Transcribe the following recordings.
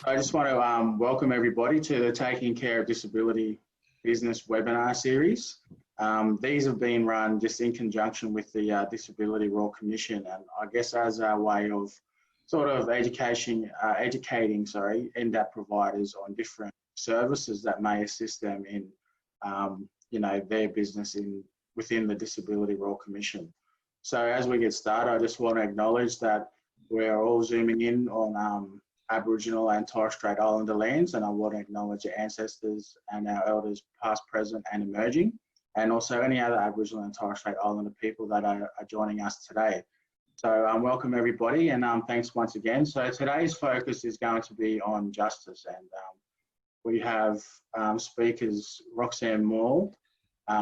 I just want to welcome everybody to the Taking Care of Disability Business webinar series. These have been run just in conjunction with the Disability Royal Commission, and I guess as a way of sort of educating NDAP providers on different services that may assist them in, their business within the Disability Royal Commission. So as we get started, I just want to acknowledge that we're all zooming in on Aboriginal and Torres Strait Islander lands, and I want to acknowledge our ancestors and our elders past, present and emerging, and also any other Aboriginal and Torres Strait Islander people that are joining us today. So welcome everybody, and thanks once again. So today's focus is going to be on justice, and we have speakers Roxanne Moore,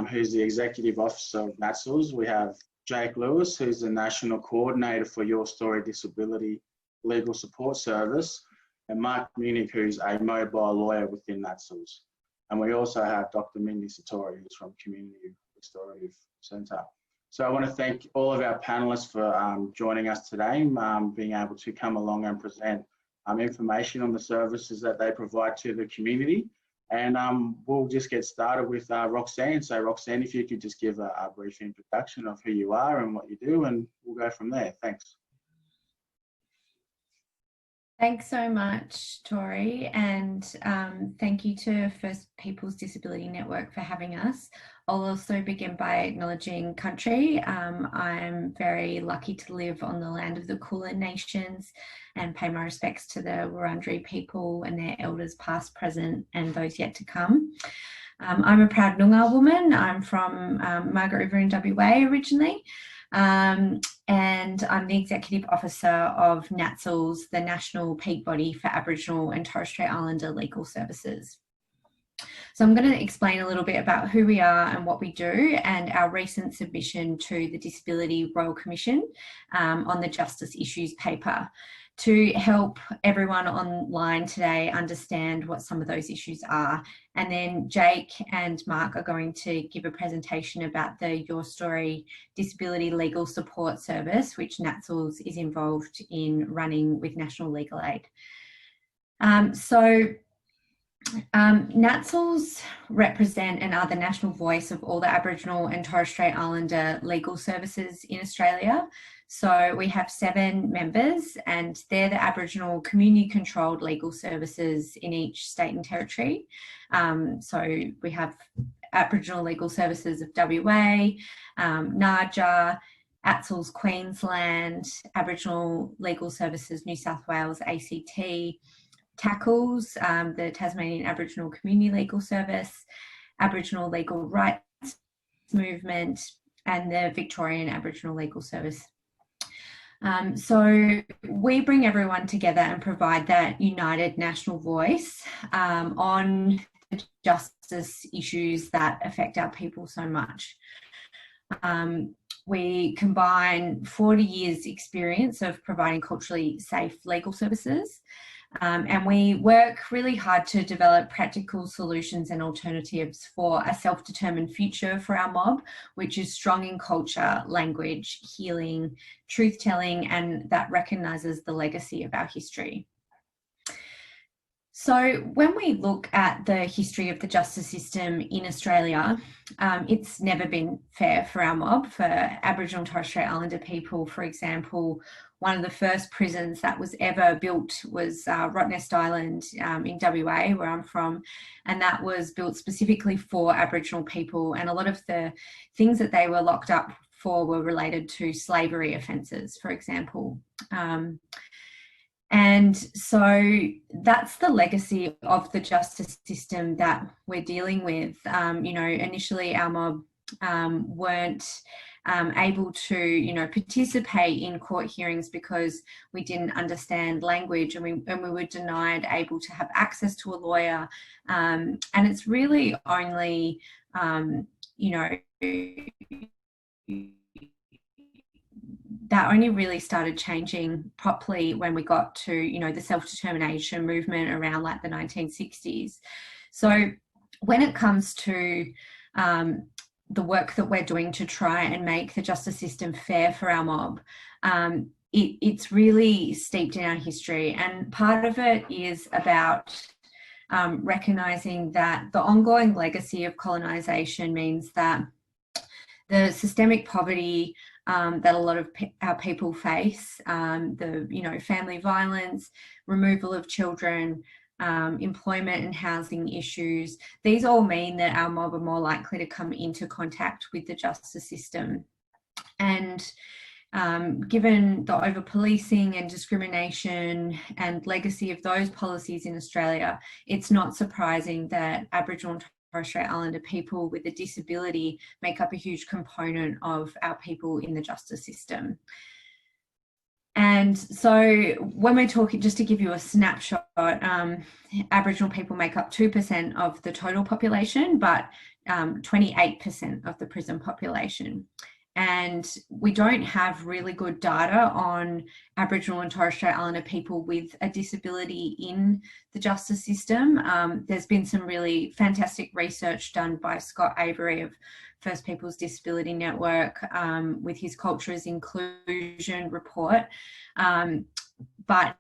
who's the Executive Officer of NATSLS. We have Jake Lewis, who's the National Coordinator for Your Story Disability Legal Support Service, and Mark Munich, who's a mobile lawyer within NATSLS. And we also have Dr. Mindy Satori, who's from Community Restorative Centre. So I want to thank all of our panellists for joining us today, being able to come along and present information on the services that they provide to the community. And we'll just get started with Roxanne. So Roxanne, if you could just give a brief introduction of who you are and what you do, and we'll go from there. Thanks. Thanks so much, Tori, and thank you to First Peoples Disability Network for having us. I'll also begin by acknowledging country. I'm very lucky to live on the land of the Kulin Nations and pay my respects to the Wurundjeri people and their elders past, present and those yet to come. I'm a proud Noongar woman. I'm from Margaret River in WA originally. And I'm the Executive Officer of NATSLS, the national peak body for Aboriginal and Torres Strait Islander legal services. So I'm going to explain a little bit about who we are and what we do, and our recent submission to the Disability Royal Commission on the Justice Issues paper, to help everyone online today understand what some of those issues are. And then Jake and Mark are going to give a presentation about the Your Story Disability Legal Support Service, which NATSLS is involved in running with National Legal Aid. NATSLS represent and are the national voice of all the Aboriginal and Torres Strait Islander legal services in Australia. So we have 7 members, and they're the Aboriginal community-controlled legal services in each state and territory. So we have Aboriginal Legal Services of WA, Naja, ATSLS Queensland, Aboriginal Legal Services New South Wales ACT, TACLES, the Tasmanian Aboriginal Community Legal Service, Aboriginal Legal Rights Movement, and the Victorian Aboriginal Legal Service. So we bring everyone together and provide that united national voice on the justice issues that affect our people so much. We combine 40 years experience of providing culturally safe legal services, and we work really hard to develop practical solutions and alternatives for a self-determined future for our mob, which is strong in culture, language, healing, truth-telling, and that recognises the legacy of our history. So when we look at the history of the justice system in Australia, it's never been fair for our mob. For Aboriginal and Torres Strait Islander people, for example, one of the first prisons that was ever built was Rottnest Island in WA, where I'm from, and that was built specifically for Aboriginal people, and a lot of the things that they were locked up for were related to slavery offences, for example. And so that's the legacy of the justice system that we're dealing with. Initially our mob weren't able to, participate in court hearings because we didn't understand language, and we were denied able to have access to a lawyer. And it's really only, that only really started changing properly when we got to, the self-determination movement around like the 1960s. So when it comes to the work that we're doing to try and make the justice system fair for our mob, it's really steeped in our history, and part of it is about recognising that the ongoing legacy of colonisation means that the systemic poverty that a lot of our people face, the family violence, removal of children, employment and housing issues, these all mean that our mob are more likely to come into contact with the justice system. And given the over-policing and discrimination and legacy of those policies in Australia, it's not surprising that Aboriginal and Torres Strait Islander people with a disability make up a huge component of our people in the justice system. And so when we're talking, just to give you a snapshot, Aboriginal people make up 2% of the total population, but 28% of the prison population. And we don't have really good data on Aboriginal and Torres Strait Islander people with a disability in the justice system. There's been some really fantastic research done by Scott Avery of First Peoples Disability Network with his Cultures Inclusion report. But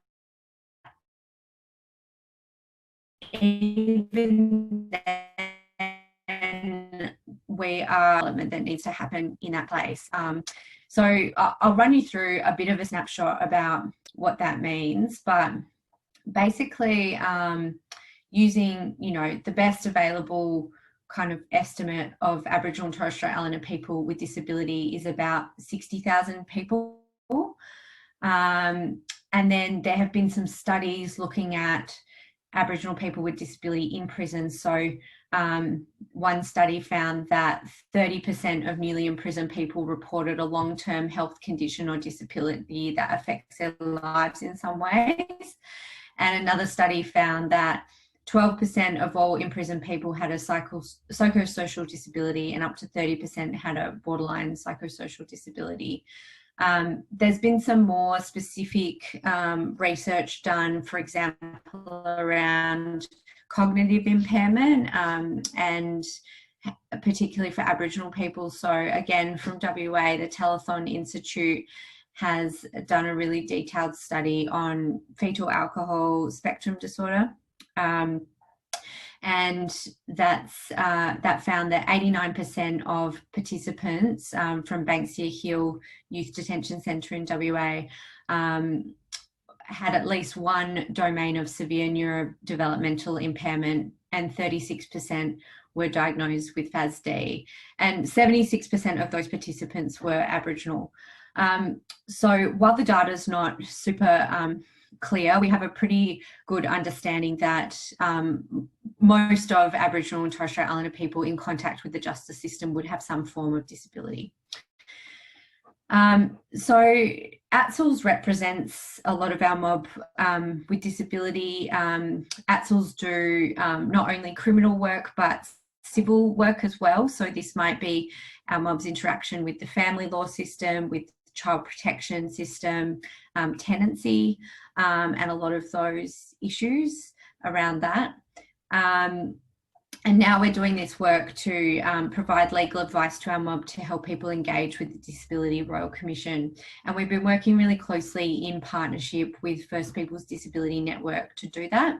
even then, we are element that needs to happen in that place. So I'll run you through a bit of a snapshot about what that means, but basically using the best available kind of estimate of Aboriginal and Torres Strait Islander people with disability is about 60,000 people. And then there have been some studies looking at Aboriginal people with disability in prison. So one study found that 30% of newly imprisoned people reported a long-term health condition or disability that affects their lives in some ways. And another study found that 12% of all imprisoned people had a psychosocial disability, and up to 30% had a borderline psychosocial disability. There's been some more specific research done, for example, around cognitive impairment and particularly for Aboriginal people. So again, from WA, the Telethon Institute has done a really detailed study on fetal alcohol spectrum disorder. And that found that 89% of participants from Banksia Hill Youth Detention Centre in WA had at least one domain of severe neurodevelopmental impairment, and 36% were diagnosed with FASD, and 76% of those participants were Aboriginal. So while the data is not super clear, we have a pretty good understanding that most of Aboriginal and Torres Strait Islander people in contact with the justice system would have some form of disability. So ATSLs represents a lot of our mob with disability. ATSLs do not only criminal work but civil work as well. So this might be our mob's interaction with the family law system, with child protection system, tenancy, and a lot of those issues around that. And now we're doing this work to provide legal advice to our mob to help people engage with the Disability Royal Commission. And we've been working really closely in partnership with First Peoples Disability Network to do that.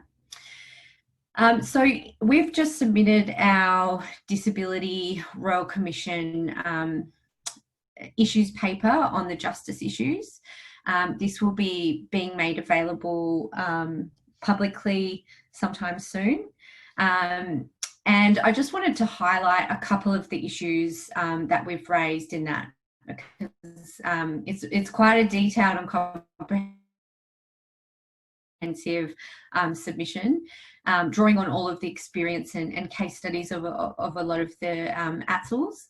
So we've just submitted our Disability Royal Commission issues paper on the justice issues. This will be being made available publicly sometime soon. And I just wanted to highlight a couple of the issues that we've raised in that, because it's quite a detailed and comprehensive submission, drawing on all of the experience and case studies of a lot of the ATSLs.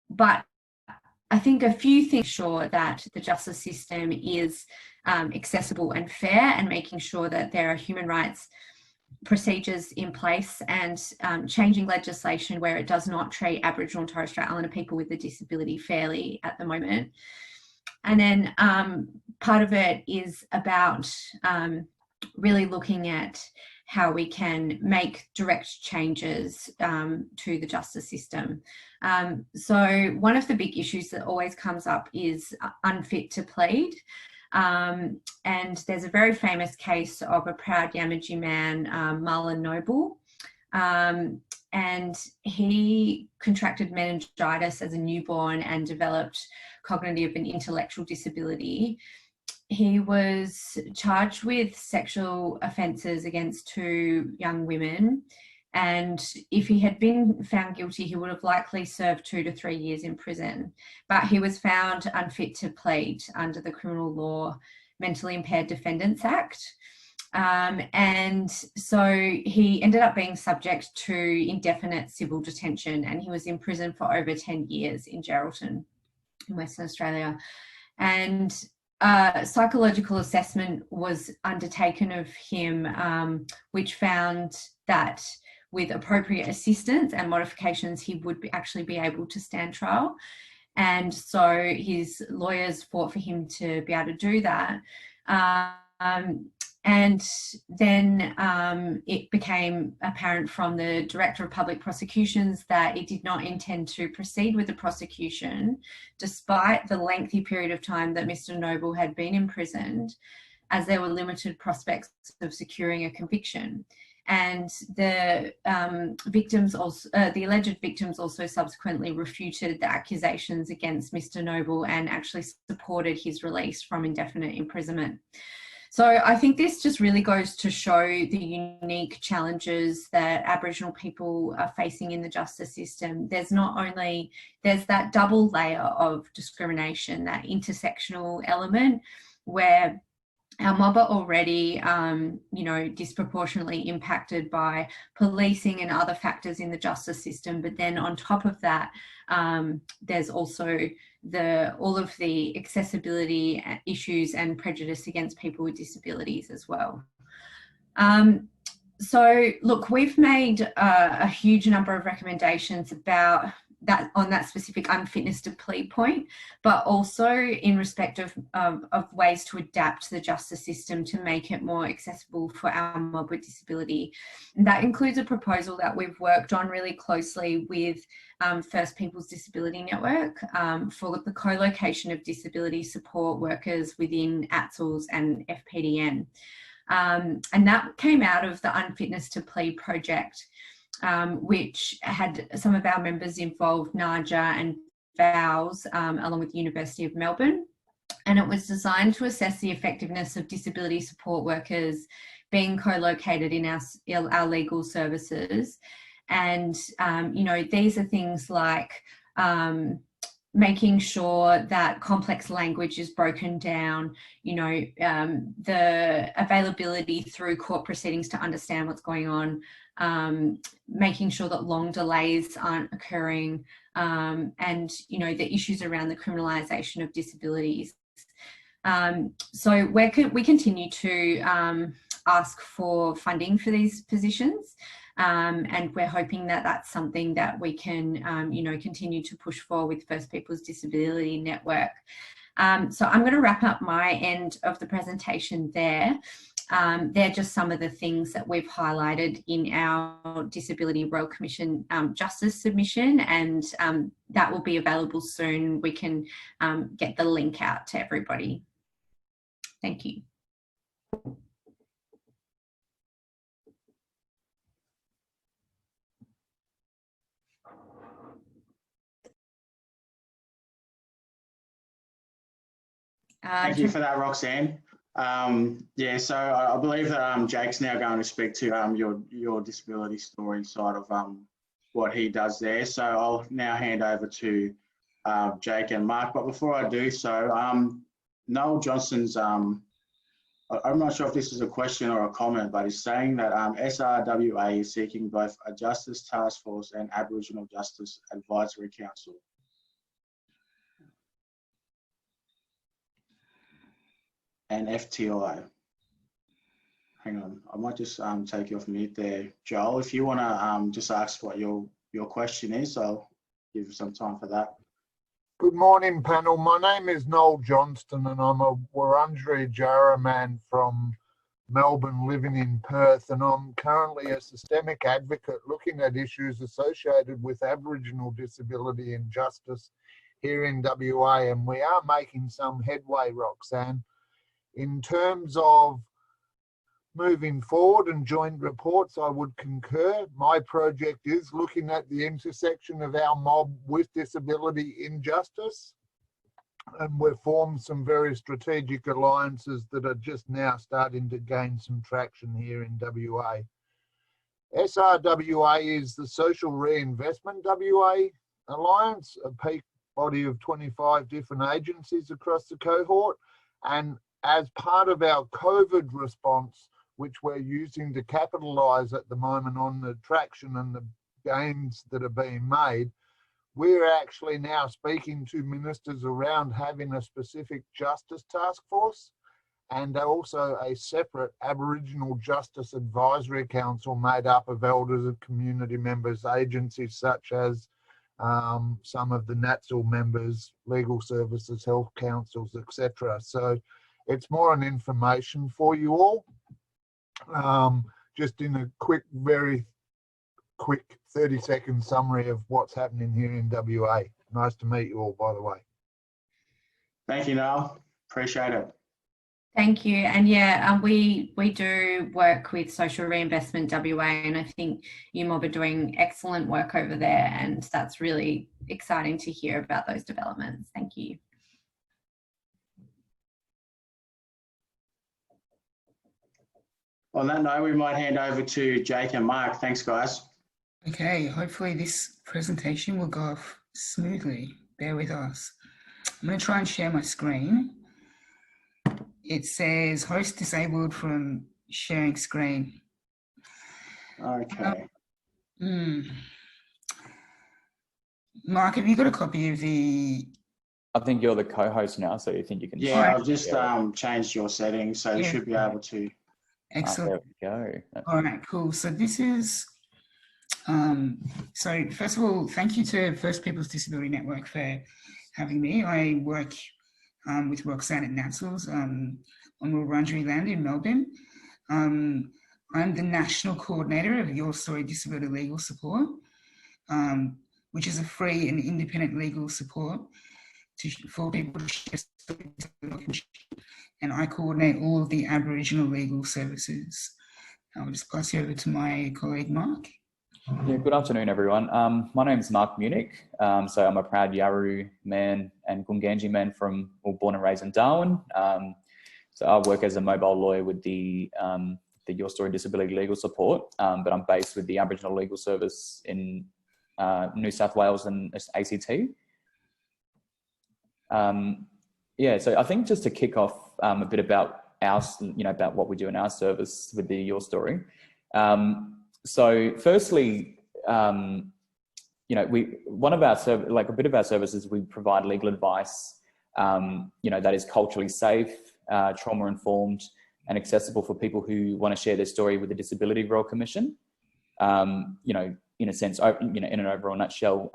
But I think a few things sure that the justice system is accessible and fair, and making sure that there are human rights procedures in place, and changing legislation where it does not treat Aboriginal and Torres Strait Islander people with a disability fairly at the moment. And then part of it is about really looking at how we can make direct changes to the justice system. So one of the big issues that always comes up is unfit to plead. And there's a very famous case of a proud Yamatji man, Marlon Noble, and he contracted meningitis as a newborn and developed cognitive and intellectual disability. He was charged with sexual offences against 2 young women, and if he had been found guilty, he would have likely served 2 to 3 years in prison. But he was found unfit to plead under the Criminal Law Mentally Impaired Defendants Act. And so he ended up being subject to indefinite civil detention, and he was in prison for over 10 years in Geraldton in Western Australia. And psychological assessment was undertaken of him, which found that with appropriate assistance and modifications, he would actually be able to stand trial. And so his lawyers fought for him to be able to do that. And then it became apparent from the Director of Public Prosecutions that it did not intend to proceed with the prosecution, despite the lengthy period of time that Mr. Noble had been imprisoned, as there were limited prospects of securing a conviction. And the alleged victims also subsequently refuted the accusations against Mr. Noble and actually supported his release from indefinite imprisonment. So I think this just really goes to show the unique challenges that Aboriginal people are facing in the justice system. There's that double layer of discrimination, that intersectional element where our mob are already, disproportionately impacted by policing and other factors in the justice system. But then on top of that, there's also all of the accessibility issues and prejudice against people with disabilities as well. So look, we've made a huge number of recommendations about that on that specific unfitness to plead point, but also in respect of ways to adapt the justice system to make it more accessible for our mob with disability. And that includes a proposal that we've worked on really closely with First Peoples Disability Network for the co-location of disability support workers within ATSLs and FPDN. And that came out of the Unfitness to Plead project, which had some of our members involved, NAJA and VALS, along with the University of Melbourne. And it was designed to assess the effectiveness of disability support workers being co-located in our legal services. And, these are things like making sure that complex language is broken down, the availability through court proceedings to understand what's going on, making sure that long delays aren't occurring, and, the issues around the criminalisation of disabilities. So we continue to ask for funding for these positions. And we're hoping that that's something that we can, continue to push for with First Peoples Disability Network. So I'm going to wrap up my end of the presentation there. They're just some of the things that we've highlighted in our Disability Royal Commission Justice submission, and that will be available soon. We can get the link out to everybody. Thank you. Thank you for that, Roxanne. So I believe that Jake's now going to speak to your disability story side of what he does there. So I'll now hand over to Jake and Mark. But before I do so, Noel Johnston's, I'm not sure if this is a question or a comment, but he's saying that SRWA is seeking both a Justice Task Force and Aboriginal Justice Advisory Council. And FTI. Hang on, I might just take you off mute there, Joel. If you want to just ask what your question is, I'll give you some time for that. Good morning, panel. My name is Noel Johnston, and I'm a Wurundjeri Jarrah man from Melbourne, living in Perth, and I'm currently a systemic advocate looking at issues associated with Aboriginal disability and justice here in WA, and we are making some headway, Roxanne. In terms of moving forward and joint reports, I would concur. My project is looking at the intersection of our mob with disability injustice, and we've formed some very strategic alliances that are just now starting to gain some traction here in WA. SRWA is the Social Reinvestment WA Alliance, a peak body of 25 different agencies across the cohort, and as part of our COVID response, which we're using to capitalise at the moment on the traction and the gains that are being made, we're actually now speaking to ministers around having a specific justice task force and also a separate Aboriginal Justice Advisory Council made up of elders and community members, agencies such as some of the NATSL members, legal services, health councils, etc. So it's more an information for you all. Just in a very quick 30-second summary of what's happening here in WA. Nice to meet you all, by the way. Thank you, Noel. Appreciate it. Thank you. And yeah, we do work with Social Reinvestment WA, and I think you mob are doing excellent work over there, and that's really exciting to hear about those developments. Thank you. On that note, we might hand over to Jake and Mark. Thanks, guys. Okay, hopefully this presentation will go off smoothly. Bear with us. I'm going to try and share my screen. It says host disabled from sharing screen. Okay. Mark, have you got a copy of the... I think you're the co-host now, so you think you can... Yeah, I've just changed your settings, so you should be able to... Excellent. There we go. All right, cool. So this is... so first of all, thank you to First Peoples Disability Network for having me. I work with Roxanne at NATSL's on Wurundjeri land in Melbourne. I'm the national coordinator of Your Story Disability Legal Support, which is a free and independent legal support for people to share stories, and I coordinate all of the Aboriginal legal services. I'll just pass you over to my colleague Mark. Yeah, good afternoon, everyone. My name is Mark Munich. So I'm a proud Yaru man and Gungandji man born and raised in Darwin. So I work as a mobile lawyer with the Your Story Disability Legal Support, but I'm based with the Aboriginal Legal Service in New South Wales and ACT. Yeah, so I think just to kick off a bit about about what we do in our service with the Your Story. So firstly, a bit of our services, we provide legal advice, that is culturally safe, trauma informed and accessible for people who want to share their story with the Disability Royal Commission. In a sense, in an overall nutshell,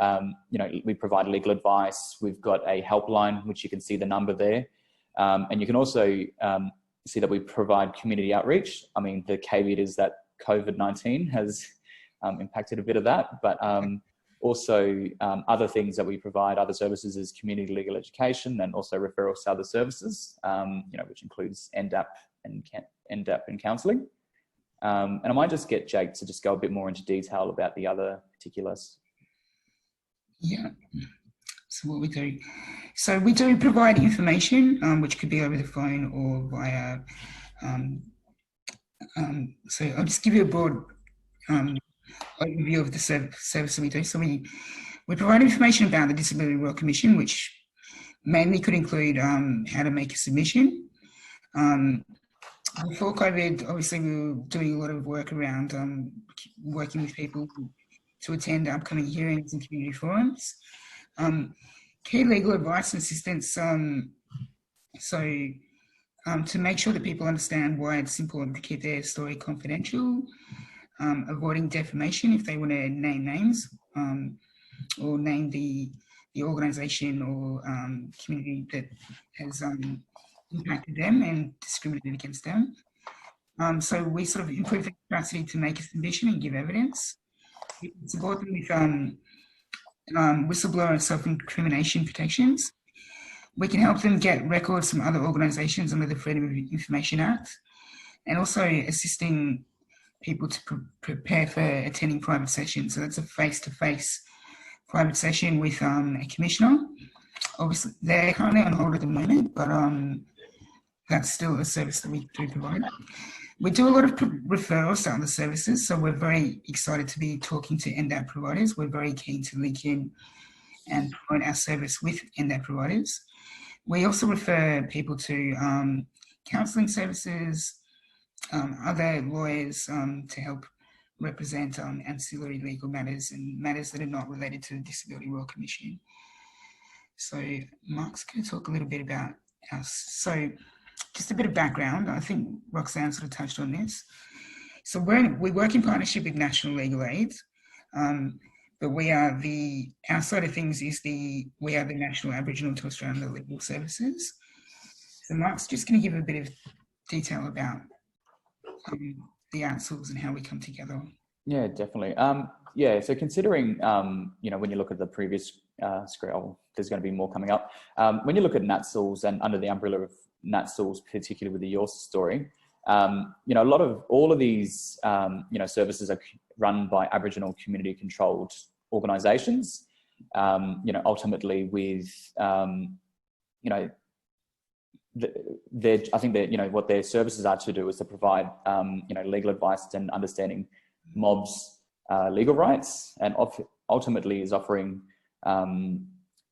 we provide legal advice. We've got a helpline, which you can see the number there. And you can also see that we provide community outreach. I mean, the caveat is that COVID-19 has impacted a bit of that, but also other things that we provide, other services is community legal education and also referrals to other services, which includes NDAP and counselling. And I might just get Jake to just go a bit more into detail about the other particulars. Yeah, so what we do. So we do provide information, which could be over the phone or via, so I'll just give you a broad overview of the service that we do. So we provide information about the Disability Royal Commission, which mainly could include how to make a submission. Before COVID, obviously we were doing a lot of work around working with people to attend upcoming hearings and community forums. Key legal advice and assistance, to make sure that people understand why it's important to keep their story confidential, avoiding defamation if they want to name names or name the organisation or community that has impacted them and discriminated against them. So we sort of improve the capacity to make a submission and give evidence. We support them with whistleblower and self-incrimination protections. We can help them get records from other organisations under the Freedom of Information Act, and also assisting people to prepare for attending private sessions. So that's a face-to-face private session with a commissioner. Obviously, they're currently on hold at the moment, but that's still a service that we do provide. We do a lot of referrals to other services, so we're very excited to be talking to NDAP providers. We're very keen to link in and promote our service with NDAP providers. We also refer people to counselling services, other lawyers to help represent ancillary legal matters and matters that are not related to the Disability Royal Commission. So Mark's going to talk a little bit about us. So just a bit of background. I think Roxanne sort of touched on this. So we work in partnership with National Legal Aid, but our side of things is we are the National Aboriginal to Australia Legal Services. So Mark's just going to give a bit of detail about the outsource and how we come together. Yeah, definitely. So considering, when you look at the previous scroll, there's going to be more coming up. When you look at NatSouls and under the umbrella of NatSouls, particularly with the Your Story, all of these, services are run by Aboriginal community controlled organisations, ultimately with, I think that, what their services are to do is to provide, legal advice and understanding mobs' legal rights, and ultimately is offering,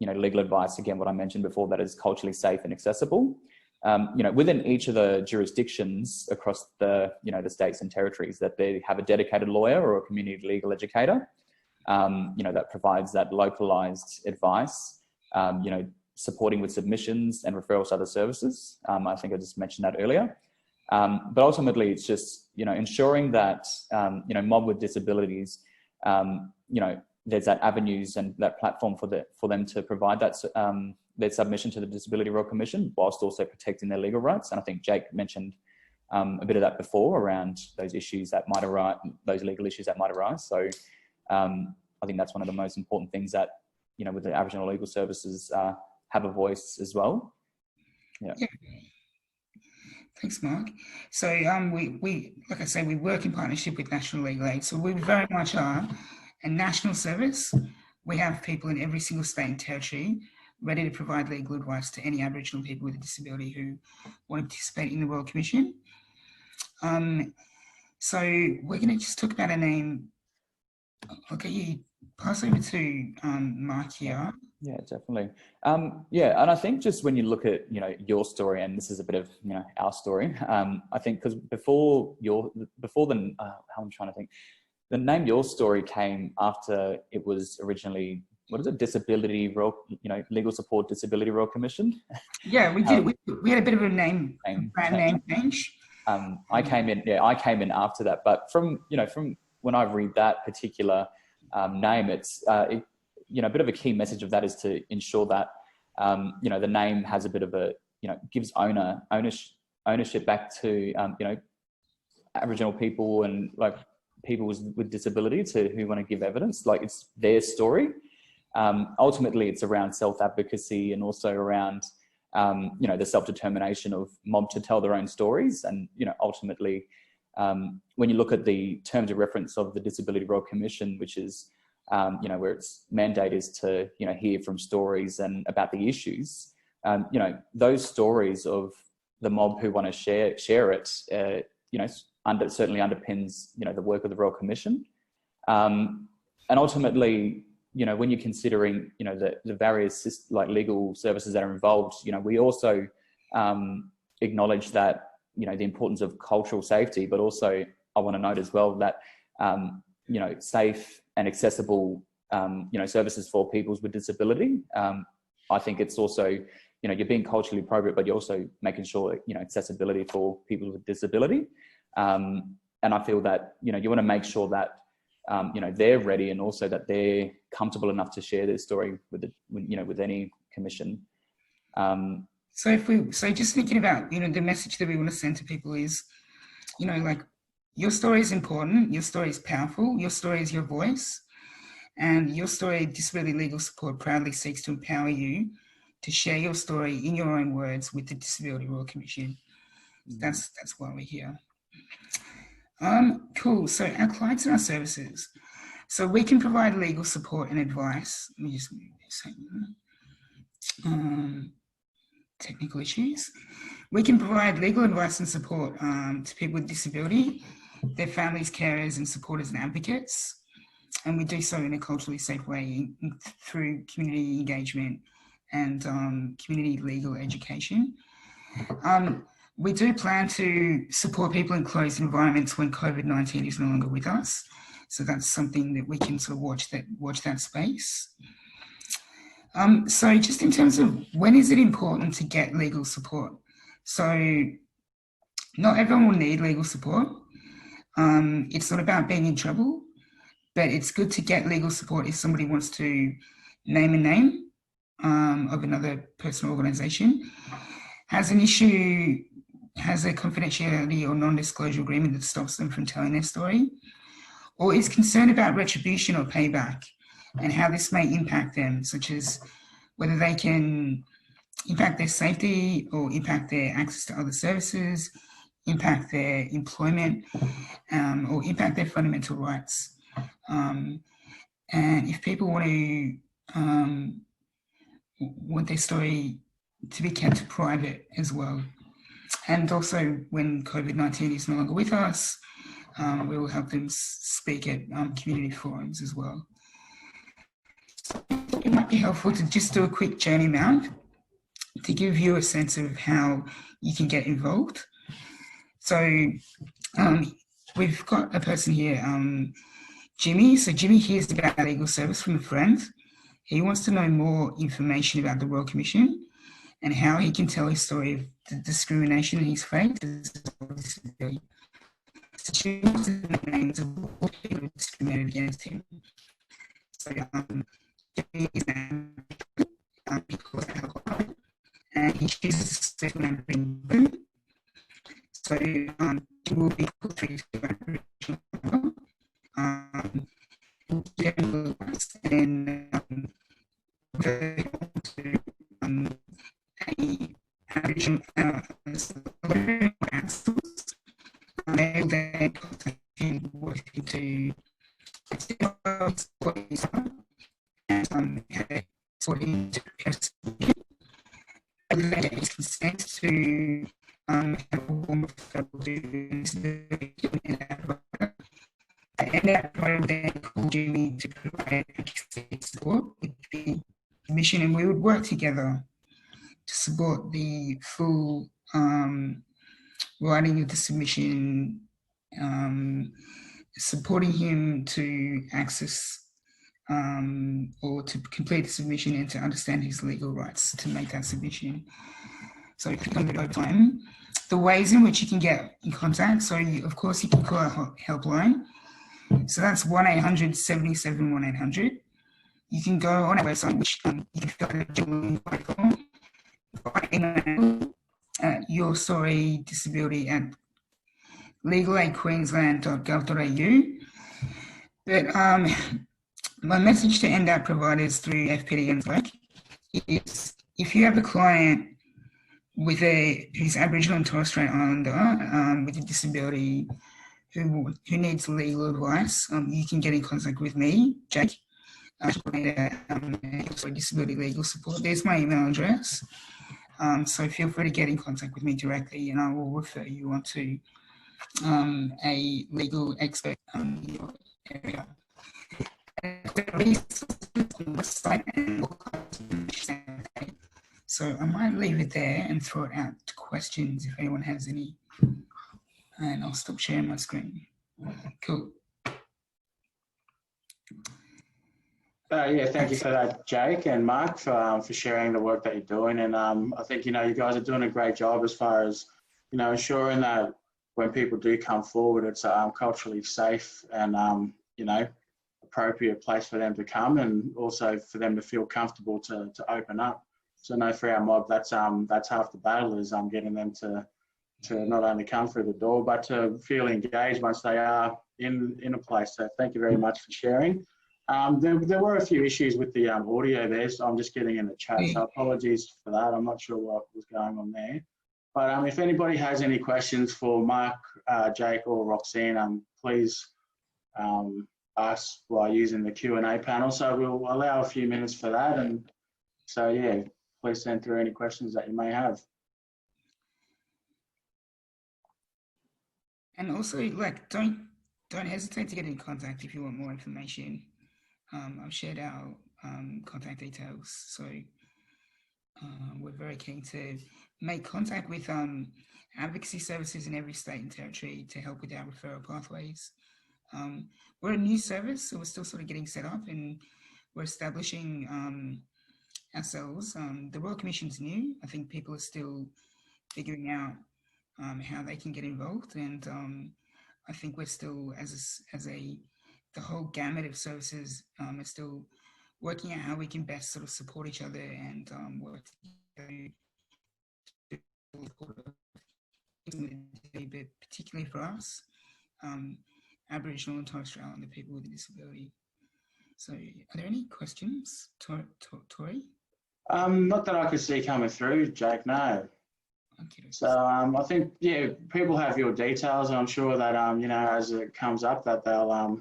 legal advice, again, what I mentioned before, that is culturally safe and accessible. Within each of the jurisdictions across the, the states and territories, that they have a dedicated lawyer or a community legal educator, that provides that localized advice, supporting with submissions and referrals to other services. I think I just mentioned that earlier. But ultimately, it's just, ensuring that, mob with disabilities, there's that avenues and that platform for them to provide that their submission to the Disability Royal Commission, whilst also protecting their legal rights. And I think Jake mentioned a bit of that before around those issues that might arise, those legal issues that might arise. So I think that's one of the most important things that, with the Aboriginal Legal Services, have a voice as well. Yeah. Thanks, Mark. So we like I say, we work in partnership with National Legal Aid. So we very much are a national service. We have people in every single state and territory ready to provide legal advice to any Aboriginal people with a disability who want to participate in the Royal Commission. So we're going to just talk about a name. I'll get you pass over to Mark here. Yeah, definitely. And I think just when you look at, your story, and this is a bit of, our story, I think because before the, how I'm trying to think, the name Your Story came after it was originally, what is it, Disability Royal, Legal Support Disability Royal Commission. Yeah, we did. We had a bit of a brand name change. I came in after that, but from when I read that particular name, it's a bit of a key message of that is to ensure that the name has a bit of a gives ownership back to Aboriginal people and like people with disability who want to give evidence, like it's their story. Ultimately, it's around self-advocacy and also around the self-determination of mob to tell their own stories. And ultimately, when you look at the terms of reference of the Disability Royal Commission, which is where its mandate is to hear from stories and about the issues, those stories of the mob who want to share it, certainly underpins the work of the Royal Commission, and ultimately, when you're considering the various like legal services that are involved, we also acknowledge that the importance of cultural safety, but also I want to note as well that safe and accessible services for people with disability. I think it's also you're being culturally appropriate, but you're also making sure accessibility for people with disability. And I feel that you want to make sure that they're ready, and also that they're comfortable enough to share their story with any commission. So just thinking about the message that we want to send to people is you know, like, your story is important, your story is powerful, your story is your voice, and your story, Disability Legal Support, proudly seeks to empower you to share your story in your own words with the Disability Royal Commission. That's why we're here. Cool. So our clients and our services. So we can provide legal support and advice. Let me just move this. Technical issues. We can provide legal advice and support to people with disability, their families, carers, and supporters and advocates. And we do so in a culturally safe way through community engagement and community legal education. We do plan to support people in closed environments when COVID-19 is no longer with us. So that's something that we can sort of watch that space. So just in terms of when is it important to get legal support? So not everyone will need legal support. It's not about being in trouble, but it's good to get legal support if somebody wants to name a name of another person or organisation, has an issue, has a confidentiality or non-disclosure agreement that stops them from telling their story, or is concerned about retribution or payback and how this may impact them, such as whether they can impact their safety or impact their access to other services, impact their employment, or impact their fundamental rights. And if people want their story to be kept private as well. And also when COVID-19 is no longer with us, we will help them speak at community forums as well. So it might be helpful to just do a quick journey map to give you a sense of how you can get involved. So we've got a person here, Jimmy. So Jimmy hears about legal service from a friend. He wants to know more information about the Royal Commission and how he can tell his story of the discrimination he's faced. So Jimmy wants to know the names of all people who discriminated against him. So Jimmy is because of alcohol, and he chooses a special name in blue. So he will be put through to Aboriginal and Aboriginal councils. They will then contact him, work into support his and support him to get his consent to have a form of federal dues and that provider then called Jimmy to provide support with the commission, and we would work together to support the full writing of the submission, supporting him to access or to complete the submission and to understand his legal rights to make that submission. So if you come over time, the ways in which you can get in contact. So of course you can call our helpline. So that's 1-800-77-1800. You can go on our website, which you can fill out a general form, email yourstory@legalaidqueensland.gov.au. But my message to NDAP providers through FPDN's work is if you have a client with who's Aboriginal and Torres Strait Islander with a disability who needs legal advice, you can get in contact with me, Jake, Disability Legal Support. There's my email address. So feel free to get in contact with me directly and I will refer you on to a legal expert in your area. So I might leave it there and throw it out to questions if anyone has any. And I'll stop sharing my screen. Cool. Yeah, thank you for that, Jake and Mark, for sharing the work that you're doing. And I think, you guys are doing a great job as far as, ensuring that when people do come forward, it's a culturally safe and, appropriate place for them to come and also for them to feel comfortable to open up. So I know for our mob, that's half the battle is getting them to to not only come through the door, but to feel engaged once they are in a place. So thank you very much for sharing. There were a few issues with the audio there, so I'm just getting in the chat. So apologies for that. I'm not sure what was going on there. But if anybody has any questions for Mark, Jake, or Roxanne, please ask while using the Q&A panel. So we'll allow a few minutes for that. And so, yeah, please send through any questions that you may have. And also, like, don't hesitate to get in contact if you want more information. I've shared our contact details, so we're very keen to make contact with advocacy services in every state and territory to help with our referral pathways. We're a new service, so we're still sort of getting set up, and we're establishing ourselves. The Royal Commission's new. I think people are still figuring out how they can get involved, and I think we're still, the whole gamut of services are still working out how we can best sort of support each other and work together. But particularly for us, Aboriginal and Torres Strait Islander people with a disability. So, are there any questions, Tori? Not that I could see coming through, Jake. No. Okay. So I think, yeah, people have your details, and I'm sure that as it comes up, that they'll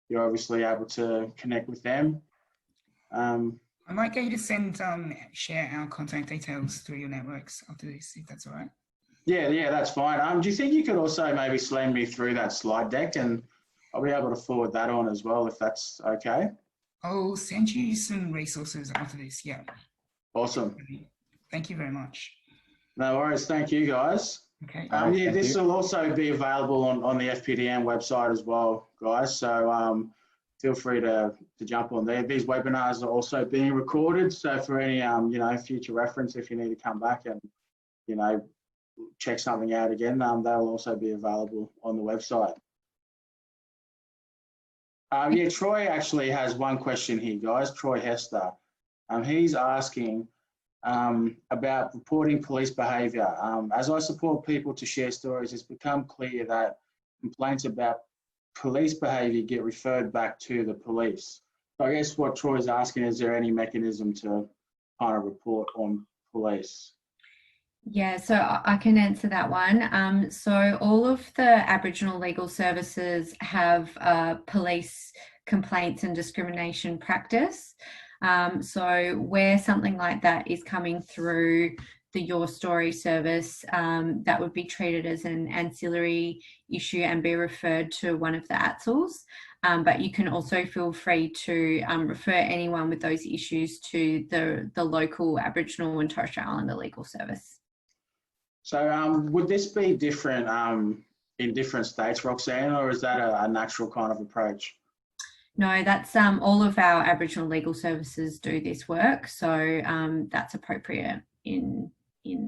you're obviously able to connect with them. I might get you to share our contact details through your networks after this, if that's all right. Yeah, that's fine. Do you think you could also maybe send me through that slide deck, and I'll be able to forward that on as well, if that's okay? I'll send you some resources after this, yeah. Awesome. Thank you very much. No worries. Thank you, guys. Okay. Yeah, this will also be available on the FPDN website as well, guys. So feel free to jump on there. These webinars are also being recorded, so for any future reference, if you need to come back and check something out again, they'll also be available on the website. Yeah, Troy actually has one question here, guys. Troy Hester. He's asking about reporting police behaviour. As I support people to share stories, it's become clear that complaints about police behaviour get referred back to the police. So I guess what Troy's asking, is there any mechanism to kind of report on police? Yeah, so I can answer that one. So all of the Aboriginal legal services have police complaints and discrimination practice. So where something like that is coming through the Your Story service, that would be treated as an ancillary issue and be referred to one of the ATSLs. But you can also feel free to refer anyone with those issues to the local Aboriginal and Torres Strait Islander legal service. So would this be different in different states, Roxanne, or is that a natural kind of approach? No, that's all of our Aboriginal legal services do this work, so that's appropriate in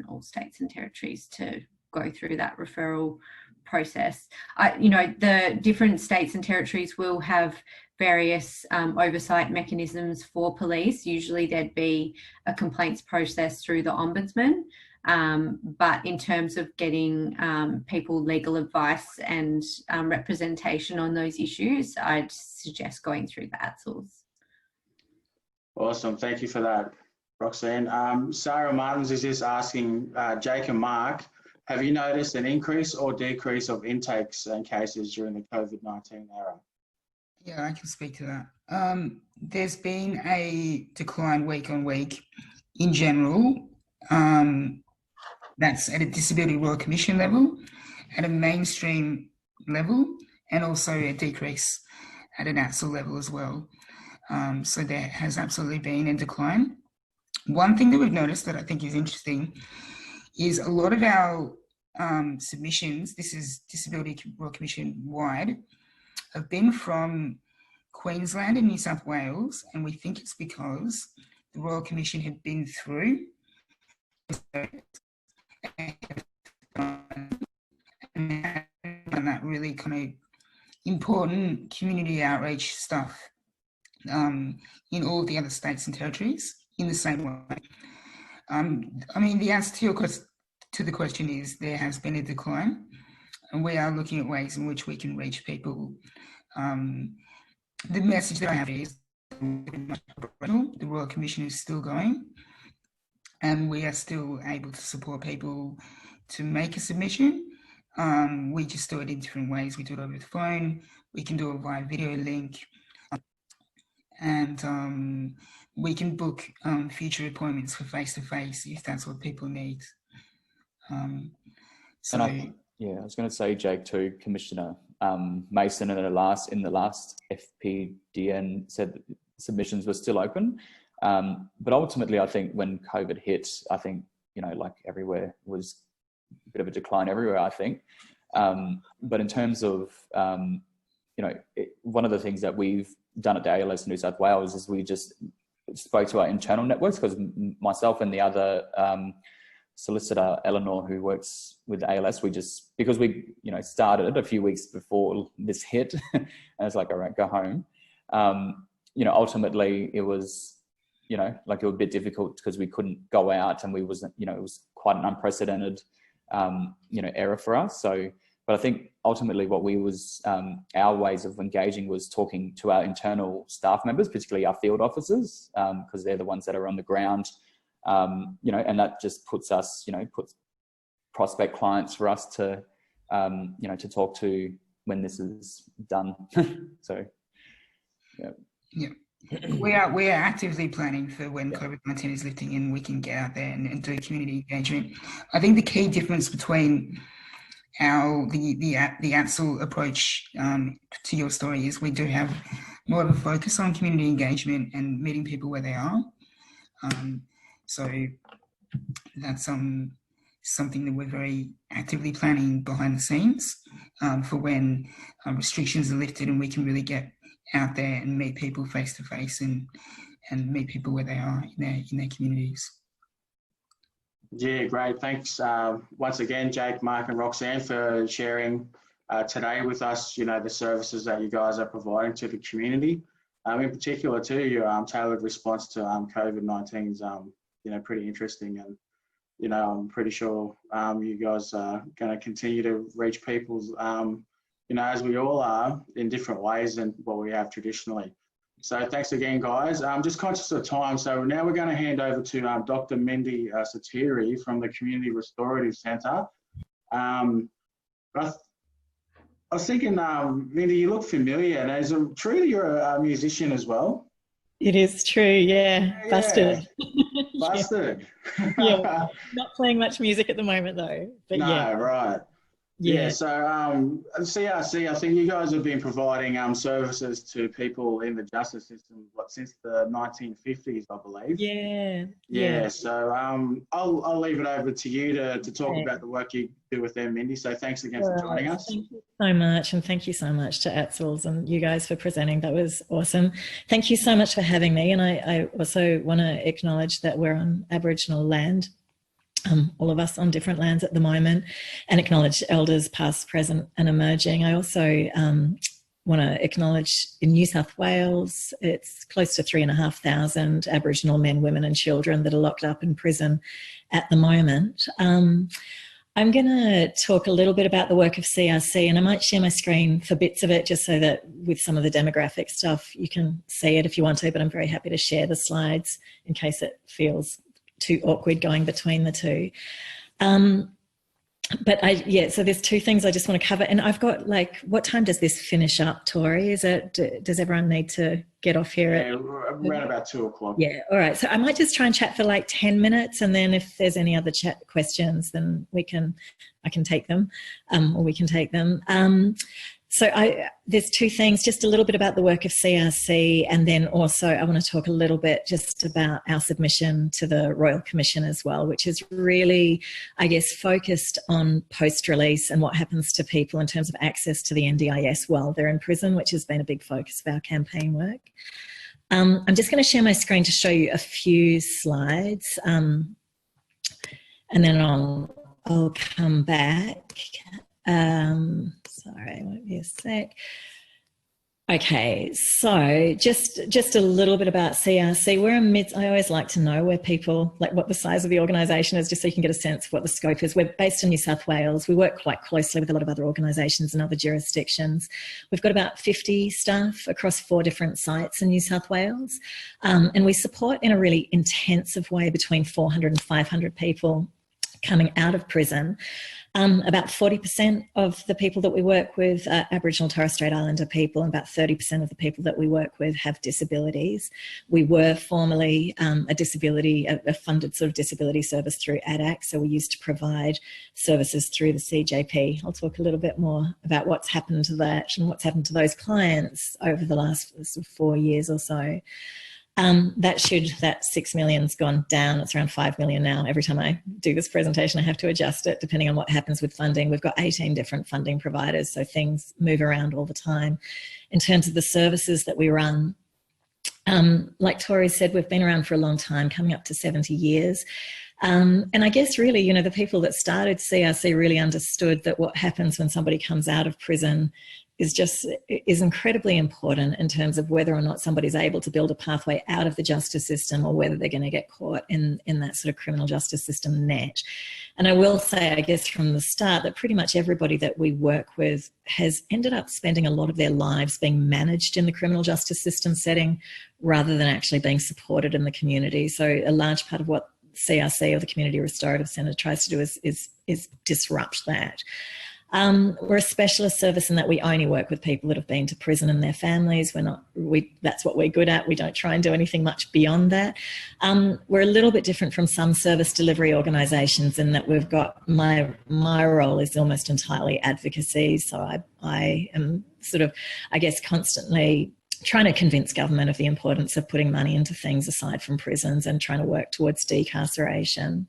all states and territories to go through that referral process. The different states and territories will have various oversight mechanisms for police. Usually there'd be a complaints process through the Ombudsman. But in terms of getting people legal advice and representation on those issues, I'd suggest going through the ATSLs. Awesome, thank you for that, Roxanne. Sarah Martins is just asking, Jake and Mark, have you noticed an increase or decrease of intakes and cases during the COVID-19 era? Yeah, I can speak to that. There's been a decline week on week in general. That's at a Disability Royal Commission level, at a mainstream level, and also a decrease at an ATSL level as well. So there has absolutely been a decline. One thing that we've noticed that I think is interesting is a lot of our submissions, this is Disability Royal Commission wide, have been from Queensland and New South Wales, and we think it's because the Royal Commission had been through and that really kind of important community outreach stuff in all of the other states and territories in the same way. I mean, the answer to your to the question is, there has been a decline, and we are looking at ways in which we can reach people. The message that I have is the Royal Commission is still going, and we are still able to support people to make a submission. We just do it in different ways. We do it over the phone, we can do it via video link, and we can book future appointments for face-to-face if that's what people need. So and I was going to say, Jake, too, Commissioner Mason in the last FPDN said that submissions were still open. But ultimately, I think when COVID hit, I think, like everywhere, was a bit of a decline everywhere, I think. But in terms of, one of the things that we've done at the ALS New South Wales is we just spoke to our internal networks, because myself and the other solicitor, Eleanor, who works with ALS, because we started a few weeks before this hit, and it's like, all right, go home. Ultimately it was, like, it was a bit difficult because we couldn't go out, and it was quite an unprecedented, era for us. So, but I think ultimately what our ways of engaging was talking to our internal staff members, particularly our field officers, because they're the ones that are on the ground, and that just puts us, puts prospect clients for us to, to talk to when this is done. So, yeah. Yeah. We are actively planning for when COVID-19 is lifting and we can get out there and do community engagement. I think the key difference between the ATSL approach to your story is we do have more of a focus on community engagement and meeting people where they are. So that's something that we're very actively planning behind the scenes for when restrictions are lifted and we can really get out there and meet people face to face and meet people where they are in their communities. Yeah, great. Thanks once again, Jake, Mark and Roxanne, for sharing today with us, the services that you guys are providing to the community. In particular too, your tailored response to COVID-19 is, pretty interesting, and, I'm pretty sure you guys are going to continue to reach people's, as we all are, in different ways than what we have traditionally. So thanks again, guys. I'm just conscious of time. So now we're going to hand over to Dr. Mindy Satiri from the Community Restorative Centre. I was thinking, Mindy, you look familiar, and is it true that you're a musician as well? It is true, yeah. Busted. Busted. Yeah, not playing much music at the moment though. But no, yeah. Right. Yeah, so CRC, I think you guys have been providing services to people in the justice system since the 1950s, I believe. Yeah. So I'll leave it over to you to talk about the work you do with them, Mindy. So thanks again for joining us. Thank you so much, and thank you so much to ATSLs and you guys for presenting. That was awesome. Thank you so much for having me, and I also want to acknowledge that we're on Aboriginal land. All of us on different lands at the moment, and acknowledge elders past, present and emerging. I also want to acknowledge in New South Wales, it's close to 3,500 Aboriginal men, women and children that are locked up in prison at the moment. I'm going to talk a little bit about the work of CRC, and I might share my screen for bits of it just so that with some of the demographic stuff you can see it if you want to, but I'm very happy to share the slides in case it feels too awkward going between the two. So there's two things I just want to cover, and I've got what time does this finish up, Tori? Does everyone need to get off here? Around about 2 o'clock. Yeah, all right. So I might just try and chat for 10 minutes, and then if there's any other chat questions, then I can take them, or we can take them. So there's two things, just a little bit about the work of CRC, and then also I want to talk a little bit just about our submission to the Royal Commission as well, which is really, I guess, focused on post-release and what happens to people in terms of access to the NDIS while they're in prison, which has been a big focus of our campaign work. I'm just going to share my screen to show you a few slides, and then I'll come back. Sorry, won't be a sec. Okay, so just a little bit about CRC. We're I always like to know where people, like what the size of the organisation is, just so you can get a sense of what the scope is. We're based in New South Wales. We work quite closely with a lot of other organisations and other jurisdictions. We've got about 50 staff across 4 different sites in New South Wales. And we support in a really intensive way between 400 and 500 people coming out of prison. About 40% of the people that we work with are Aboriginal Torres Strait Islander people, and about 30% of the people that we work with have disabilities. We were formerly a funded sort of disability service through ADAC, so we used to provide services through the CJP. I'll talk a little bit more about what's happened to that and what's happened to those clients over the last sort of 4 years or so. That 6 million's gone down. It's around 5 million now. Every time I do this presentation, I have to adjust it depending on what happens with funding. We've got 18 different funding providers, so things move around all the time. In terms of the services that we run, like Tori said, we've been around for a long time, coming up to 70 years. And I guess really, you know, the people that started CRC really understood that what happens when somebody comes out of prison is incredibly important in terms of whether or not somebody's able to build a pathway out of the justice system, or whether they're going to get caught in that sort of criminal justice system net. And I will say, I guess from the start, that pretty much everybody that we work with has ended up spending a lot of their lives being managed in the criminal justice system setting rather than actually being supported in the community. So a large part of what CRC, or the Community Restorative Centre, tries to do is disrupt that. We're a specialist service in that we only work with people that have been to prison and their families. That's what we're good at. We don't try and do anything much beyond that. We're a little bit different from some service delivery organisations in that we've got, my role is almost entirely advocacy. So I am sort of, I guess, constantly trying to convince government of the importance of putting money into things aside from prisons and trying to work towards decarceration.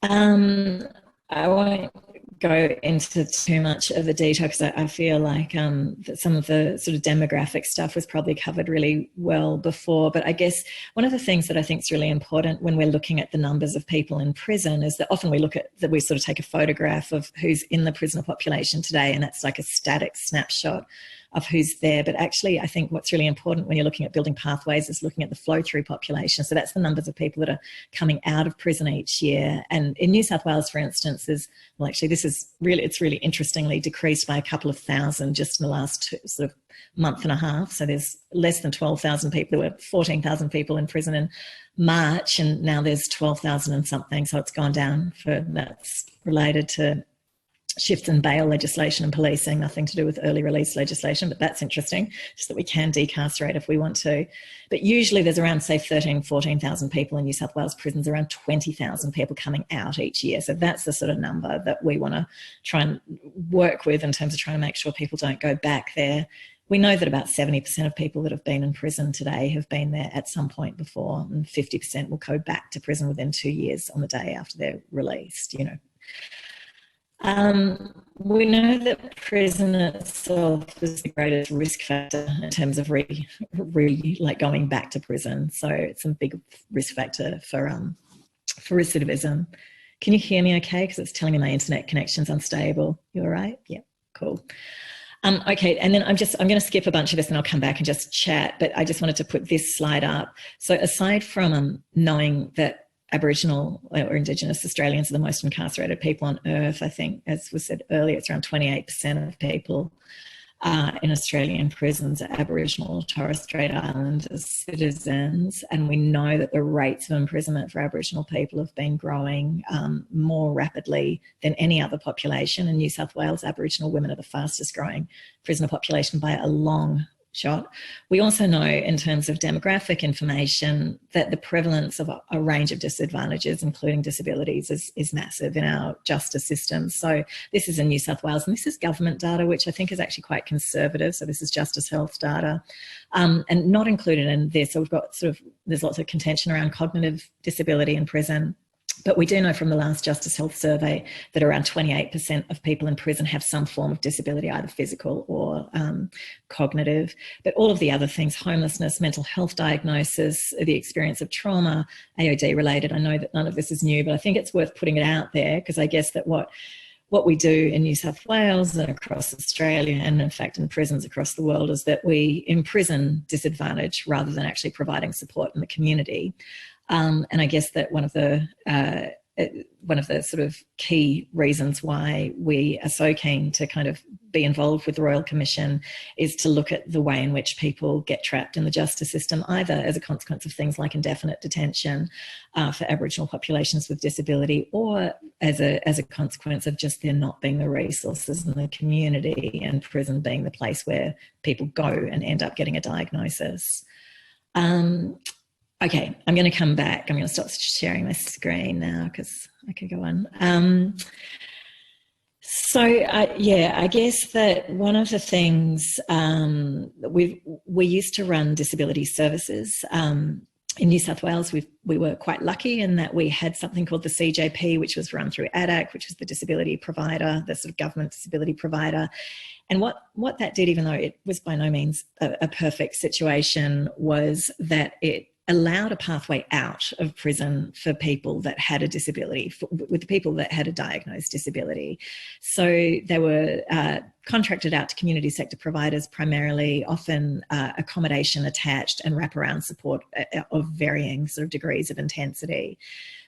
I won't go into too much of the detail because I feel like that some of the sort of demographic stuff was probably covered really well before. But I guess one of the things that I think is really important when we're looking at the numbers of people in prison is that often we sort of take a photograph of who's in the prisoner population today, and that's like a static snapshot of who's there. But actually, I think what's really important when you're looking at building pathways is looking at the flow-through population. So that's the numbers of people that are coming out of prison each year. And in New South Wales, for instance, it's really interestingly decreased by a couple of thousand just in the last sort of month and a half. So there's less than 12,000 people. There were 14,000 people in prison in March, and now there's 12,000 and something. So it's gone down. That's related to shifts in bail legislation and policing, nothing to do with early release legislation, but that's interesting, just that we can decarcerate if we want to. But usually there's around, say, 13,000, 14,000 people in New South Wales prisons, around 20,000 people coming out each year. So that's the sort of number that we want to try and work with in terms of trying to make sure people don't go back there. We know that about 70% of people that have been in prison today have been there at some point before, and 50% will go back to prison within 2 years on the day after they're released, you know. We know that prison itself is the greatest risk factor in terms of going back to prison. So it's a big risk factor for recidivism. Can you hear me okay? Because it's telling me my internet connection's unstable. You all right? Yeah, cool. Okay, and then I'm going to skip a bunch of this and I'll come back and just chat, but I just wanted to put this slide up. So aside from knowing that Aboriginal or Indigenous Australians are the most incarcerated people on earth, I think, as was said earlier, it's around 28% of people in Australian prisons are Aboriginal or Torres Strait Islander citizens, and we know that the rates of imprisonment for Aboriginal people have been growing more rapidly than any other population. In New South Wales, Aboriginal women are the fastest growing prisoner population by a long shot. We also know in terms of demographic information that the prevalence of a range of disadvantages, including disabilities, is massive in our justice system. So this is in New South Wales, and this is government data, which I think is actually quite conservative. So this is Justice Health data, and not included in this. So we've got there's lots of contention around cognitive disability in prison. But we do know from the last Justice Health survey that around 28% of people in prison have some form of disability, either physical or cognitive. But all of the other things, homelessness, mental health diagnosis, the experience of trauma, AOD related, I know that none of this is new, but I think it's worth putting it out there because I guess that what what we do in New South Wales and across Australia, and in fact in prisons across the world, is that we imprison disadvantage rather than actually providing support in the community. And I guess that one of the sort of key reasons why we are so keen to kind of be involved with the Royal Commission is to look at the way in which people get trapped in the justice system, either as a consequence of things like indefinite detention for Aboriginal populations with disability, or as a consequence of just there not being the resources in the community, and prison being the place where people go and end up getting a diagnosis. Okay, I'm going to come back. I'm going to stop sharing my screen now because I could go on. Yeah, I guess that one of the things we used to run disability services in New South Wales. We were quite lucky in that we had something called the CJP, which was run through ADAC, which was the disability provider, the sort of government disability provider. And what that did, even though it was by no means a perfect situation, was that it allowed a pathway out of prison for people that had a disability, with people that had a diagnosed disability. So they were contracted out to community sector providers, primarily, often accommodation attached and wraparound support of varying sort of degrees of intensity.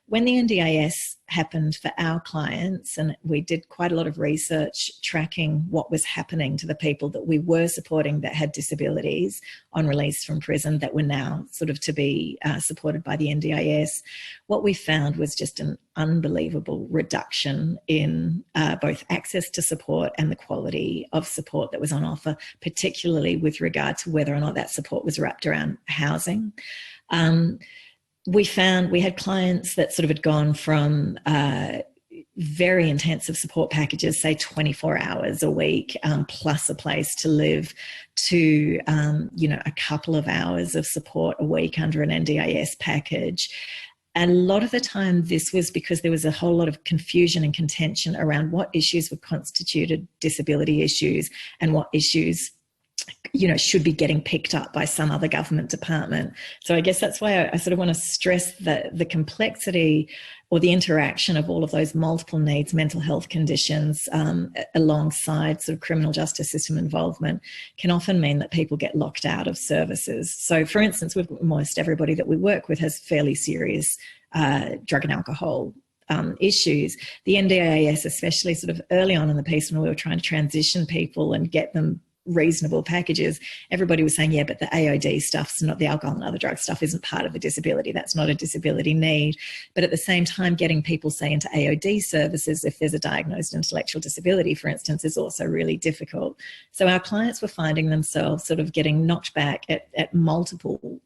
When the NDIS happened for our clients, and we did quite a lot of research tracking what was happening to the people that we were supporting that had disabilities on release from prison that were now sort of to be supported by the NDIS, what we found was just an unbelievable reduction in both access to support and the quality of support that was on offer, particularly with regard to whether or not that support was wrapped around housing. We found we had clients that sort of had gone from very intensive support packages, say 24 hours a week, plus a place to live, to, a couple of hours of support a week under an NDIS package. And a lot of the time this was because there was a whole lot of confusion and contention around what issues were constituted disability issues and what issues should be getting picked up by some other government department. So I guess that's why I sort of want to stress that the complexity or the interaction of all of those multiple needs, mental health conditions, alongside sort of criminal justice system involvement, can often mean that people get locked out of services. So for instance, with almost everybody that we work with has fairly serious drug and alcohol issues. The NDIS, especially sort of early on in the piece when we were trying to transition people and get them reasonable packages, everybody was saying, yeah, but the AOD stuff's not, the alcohol and other drug stuff isn't part of the disability. That's not a disability need. But at the same time, getting people, say, into AOD services, if there's a diagnosed intellectual disability, for instance, is also really difficult. So our clients were finding themselves sort of getting knocked back at multiple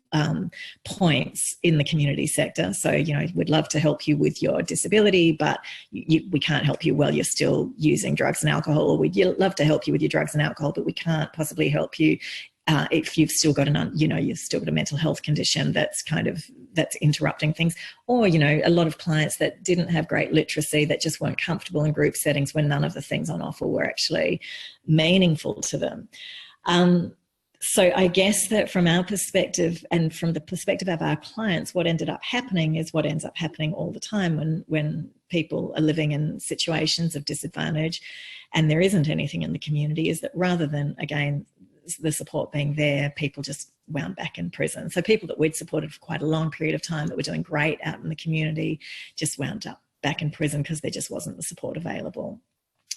points in the community sector. So, we'd love to help you with your disability, but we can't help you while you're still using drugs and alcohol, or we'd love to help you with your drugs and alcohol, but we can't possibly help you if you've still got you've still got a mental health condition that's interrupting things. Or, a lot of clients that didn't have great literacy, that just weren't comfortable in group settings when none of the things on offer were actually meaningful to them. So I guess that from our perspective and from the perspective of our clients, what ended up happening is what ends up happening all the time when people are living in situations of disadvantage and there isn't anything in the community, is that rather than, again, the support being there, people just wound back in prison. So people that we'd supported for quite a long period of time that were doing great out in the community just wound up back in prison because there just wasn't the support available.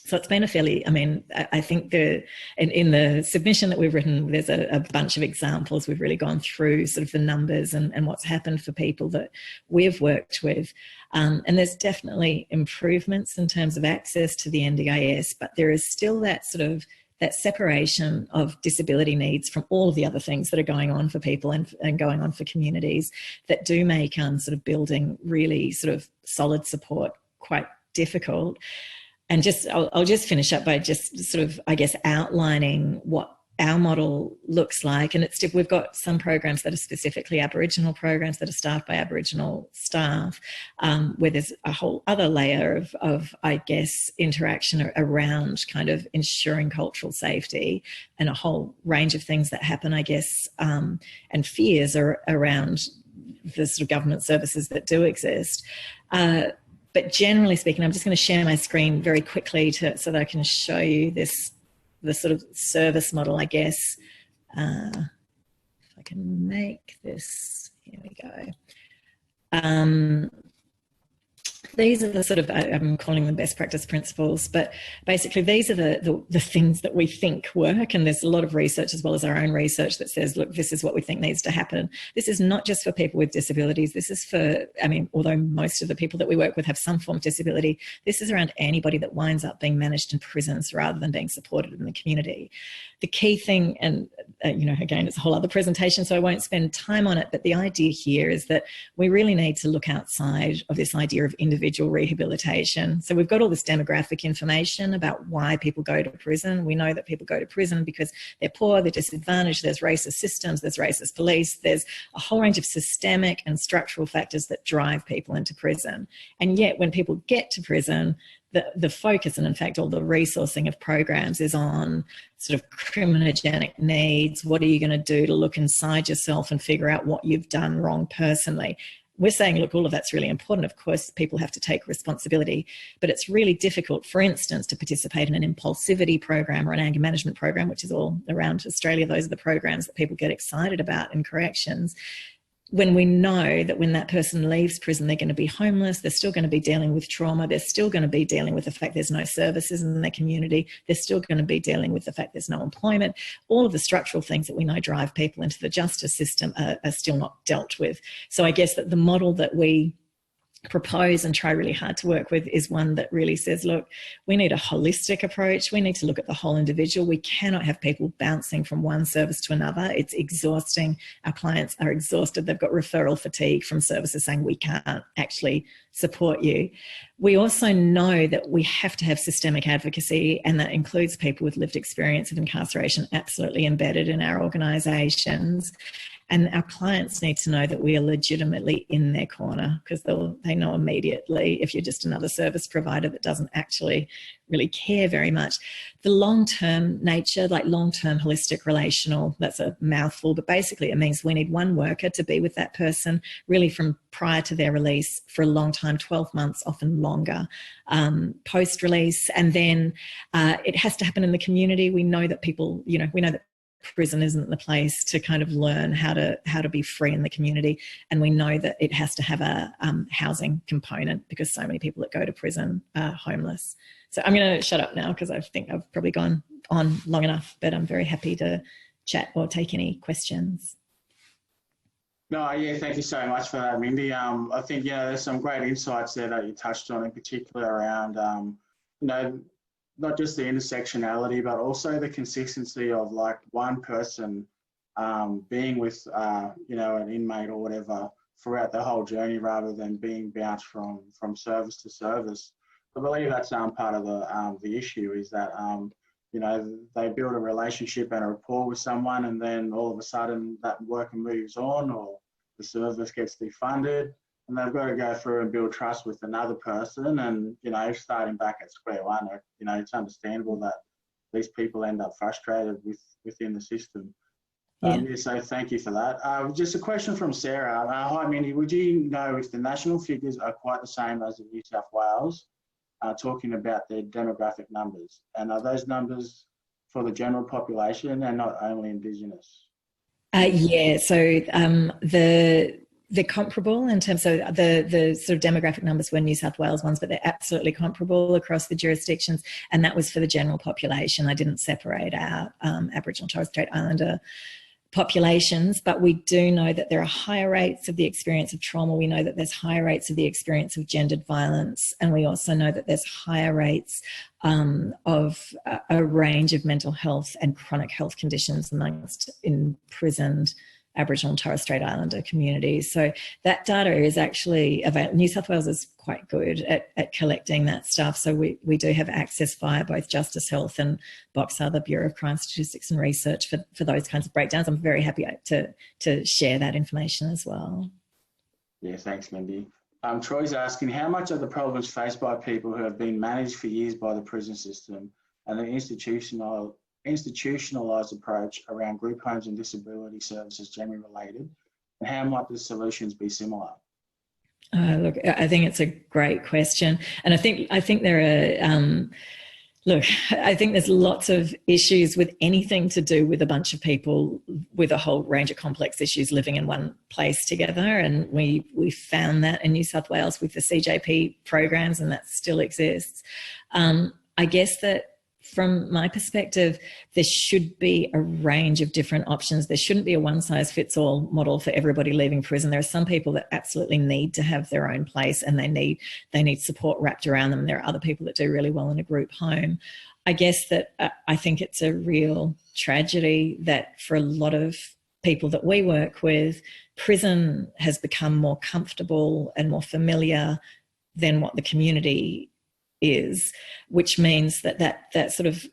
So it's been a fairly, I think in the submission that we've written, there's a bunch of examples. We've really gone through sort of the numbers and what's happened for people that we've worked with. And there's definitely improvements in terms of access to the NDIS, but there is still that sort of that separation of disability needs from all of the other things that are going on for people and going on for communities that do make sort of building really sort of solid support quite difficult. And I'll just finish up by just sort of, I guess, outlining what our model looks like. And we've got some programs that are specifically Aboriginal programs that are staffed by Aboriginal staff, where there's a whole other layer of, I guess, interaction around kind of ensuring cultural safety and a whole range of things that happen, I guess, and fears are around the sort of government services that do exist. But generally speaking, I'm just going to share my screen very quickly so that I can show you the sort of service model, I guess. If I can make this, here we go. These are the sort of, I'm calling them best practice principles, but basically these are the things that we think work. And there's a lot of research as well as our own research that says, look, this is what we think needs to happen. This is not just for people with disabilities. This is for, I mean, although most of the people that we work with have some form of disability, this is around anybody that winds up being managed in prisons rather than being supported in the community. The key thing, and you know, again, it's a whole other presentation, so I won't spend time on it, but the idea here is that we really need to look outside of this idea of individual rehabilitation. So we've got all this demographic information about why people go to prison. We know that people go to prison because they're poor, they're disadvantaged, there's racist systems, there's racist police, there's a whole range of systemic and structural factors that drive people into prison. And yet when people get to prison, the focus, and in fact all the resourcing of programs, is on sort of criminogenic needs. What are you going to do to look inside yourself and figure out what you've done wrong personally? We're saying, look, all of that's really important. Of course, people have to take responsibility, but it's really difficult, for instance, to participate in an impulsivity program or an anger management program, which is all around Australia. Those are the programs that people get excited about in corrections. When we know that when that person leaves prison, they're going to be homeless, they're still going to be dealing with trauma, they're still going to be dealing with the fact there's no services in their community, they're still going to be dealing with the fact there's no employment. All of the structural things that we know drive people into the justice system are still not dealt with. So I guess that the model that we propose and try really hard to work with is one that really says, look, we need a holistic approach. We need to look at the whole individual. We cannot have people bouncing from one service to another. It's exhausting. Our clients are exhausted. They've got referral fatigue from services saying we can't actually support you. We also know that we have to have systemic advocacy, and that includes people with lived experience of incarceration absolutely embedded in our organisations. And our clients need to know that we are legitimately in their corner, because they know immediately if you're just another service provider that doesn't actually really care very much. The long-term nature, like long-term holistic relational, that's a mouthful, but basically it means we need one worker to be with that person really from prior to their release for a long time, 12 months, often longer, post-release. And then it has to happen in the community. We know that people, you know, we know that prison isn't the place to kind of learn how to be free in the community, and we know that it has to have a housing component, because so many people that go to prison are homeless. So I'm going to shut up now because I think I've probably gone on long enough, but I'm very happy to chat or take any questions. No, yeah, thank you so much for that, Mindy. I think, yeah, there's some great insights there that you touched on, in particular around, you know, not just the intersectionality, but also the consistency of like one person being with, you know, an inmate or whatever throughout the whole journey, rather than being bounced from service to service. I believe that's part of the issue, is that, you know, they build a relationship and a rapport with someone, and then all of a sudden that worker moves on, or the service gets defunded, and they've got to go through and build trust with another person, and, you know, starting back at square one. You know, it's understandable that these people end up frustrated within the system. Yeah, so thank you for that. Just a question from Sarah. Hi, Mindy. Would you know if the national figures are quite the same as in New South Wales, talking about their demographic numbers? And are those numbers for the general population and not only Indigenous? Yeah, so they're comparable in terms of the sort of demographic numbers were New South Wales ones, but they're absolutely comparable across the jurisdictions. And that was for the general population. I didn't separate out Aboriginal and Torres Strait Islander populations, but we do know that there are higher rates of the experience of trauma. We know that there's higher rates of the experience of gendered violence. And we also know that there's higher rates of a range of mental health and chronic health conditions amongst imprisoned Aboriginal and Torres Strait Islander communities. So that data is actually available. New South Wales is quite good at collecting that stuff. So we do have access via both Justice Health and Boxar, the Bureau of Crime Statistics and Research, for those kinds of breakdowns. I'm very happy to share that information as well. Yeah, thanks, Mindy. Troy's asking, how much of the problems faced by people who have been managed for years by the prison system and the institutionalised approach around group homes and disability services generally related, and how might the solutions be similar? Look, I think it's a great question, and I think there are. Look, I think there's lots of issues with anything to do with a bunch of people with a whole range of complex issues living in one place together. And we found that in New South Wales with the CJP programs, and that still exists. I guess that from my perspective, there should be a range of different options. There shouldn't be a one-size-fits-all model for everybody leaving prison. There are some people that absolutely need to have their own place, and they need support wrapped around them. There are other people that do really well in a group home. I guess that I think it's a real tragedy that for a lot of people that we work with, prison has become more comfortable and more familiar than what the community is, which means that sort of